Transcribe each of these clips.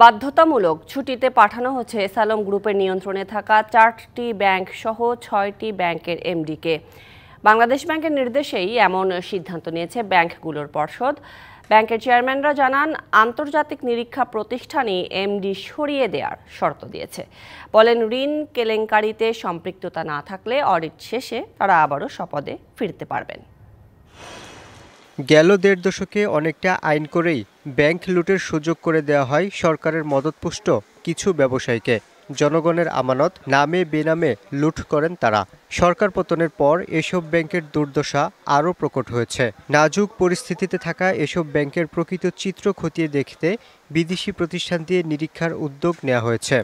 বাধ্যতামূলক ছুটিতে পাঠানো হচ্ছে এসালম গ্রুপের নিয়ন্ত্রণে থাকা 4টি ব্যাংক সহ 6টি ব্যাংকের এমডিকে। বাংলাদেশ ব্যাংকের নির্দেশেই এমন সিদ্ধান্ত নিয়েছে ব্যাংকগুলোর পর্ষদ। ব্যাংকের চেয়ারম্যানরা জানান, আন্তর্জাতিক নিরীক্ষা প্রতিষ্ঠানই এমডি সরিয়ে দেওয়ার শর্ত দিয়েছে। বলেন, ঋণ কেলেঙ্কারিতে সম্পৃক্ততা না থাকলে অডিট শেষে তারা আবারও স্বপদে ফিরতে পারবেন। গেল 1.5 দশকে অনেকটা আইন করেই ব্যাংক লুটের সুযোগ করে দেওয়া হয় সরকারের মদতপুষ্ট কিছু ব্যবসায়ীকে। জনগণের আমানত নামে বেনামে লুট করেন তারা। সরকার পতনের পর এসব ব্যাংকের দুর্দশা আরও প্রকট হয়েছে। নাজুক পরিস্থিতিতে থাকা এসব ব্যাংকের প্রকৃত চিত্র খতিয়ে দেখতে বিদেশি প্রতিষ্ঠান দিয়ে নিরীক্ষার উদ্যোগ নেওয়া হয়েছে।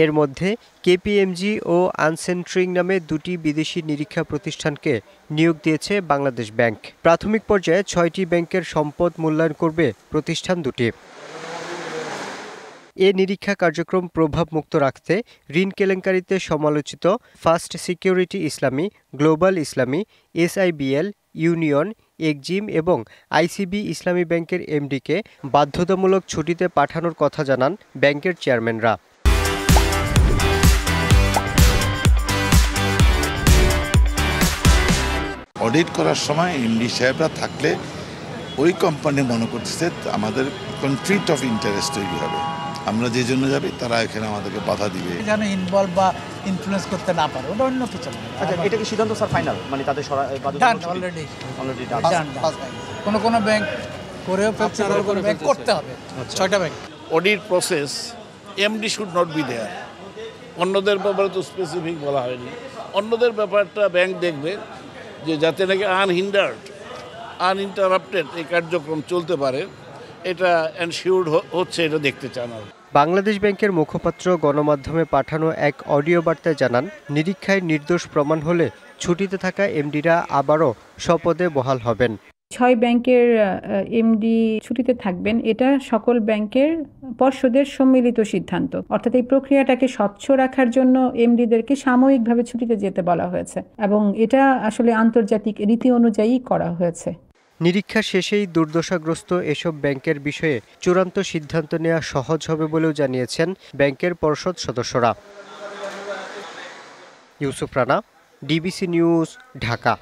এর মধ্যে কেপিএমজি ও আনসেন্ট্রিং নামে 2টি বিদেশি নিরীক্ষা প্রতিষ্ঠানকে নিয়োগ দিয়েছে বাংলাদেশ ব্যাংক। প্রাথমিক পর্যায়ে 6টি ব্যাংকের সম্পদ মূল্যায়ন করবে প্রতিষ্ঠান দুটি। এ নিরীক্ষা কার্যক্রম প্রভাবমুক্ত রাখতে ঋণ কেলেঙ্কারিতে সমালোচিত ফার্স্ট সিকিউরিটি ইসলামী, গ্লোবাল ইসলামী, এসআইবিএল, ইউনিয়ন, এক্সিম এবং আইসিবি ইসলামী ব্যাংকের এমডিকে বাধ্যতামূলক ছুটিতে পাঠানোর কথা জানান ব্যাংকের চেয়ারম্যানরা। অডিট করার সময় এমডি সাহেবরা থাকলে ওই কোম্পানি মনে করতেছে আমাদের কনফ্লিক্ট অফ ইন্টারেস্ট তৈরি হবে, আমরা যে জন্য যাবি তারা এখানে আমাদেরকে বাধা দিবে, যেন ইনভলভ বা ইনফ্লুয়েন্স করতে না পারে, ওটা অন্য কিছু। আচ্ছা, এটা কি সিদ্ধান্ত স্যার ফাইনাল, মানে তাদের অলরেডি কোনো ব্যাংক করেও ব্যাংক করতে হবে। 6টা bank audit process MD should not be there. অন্যদের ব্যাপারে তো স্পেসিফিক বলা হয়নি। অন্যদের ব্যাপারটা ব্যাংক দেখবে যে যাতে নাকি আনইন্টারাপ্টেড এই কার্যক্রম চলতে পারে, এটা এনশিওর্ড হচ্ছে, এটা দেখতে চান। বাংলাদেশ ব্যাংকের মুখপাত্র গণমাধ্যমে পাঠানো এক অডিও বার্তায় জানান, নিরীক্ষায় নির্দোষ প্রমাণ হলে ছুটিতে থাকা এমডিরা আবারও স্বপদে বহাল হবেন। 6 ব্যাংকের এমডি ছুটিতে থাকবেন, এটা সকল ব্যাংকের পর্ষদের সম্মিলিত সিদ্ধান্ত। অর্থাৎ এই প্রক্রিয়াটাকে স্বচ্ছ রাখার জন্য এমডিদেরকে সাময়িকভাবে ছুটিতে যেতে বলা হয়েছে এবং এটা আসলে আন্তর্জাতিক রীতি অনুযায়ী করা হয়েছে। নিরীক্ষা শেষেই দুর্দশাগ্রস্ত এসব ব্যাংকের বিষয়ে চূড়ান্ত সিদ্ধান্ত নেওয়া সহজ হবে বলেও জানিয়েছেন ব্যাংকের পর্ষদ সদস্যরা। Yusuf Rana, DBC news, Dhaka.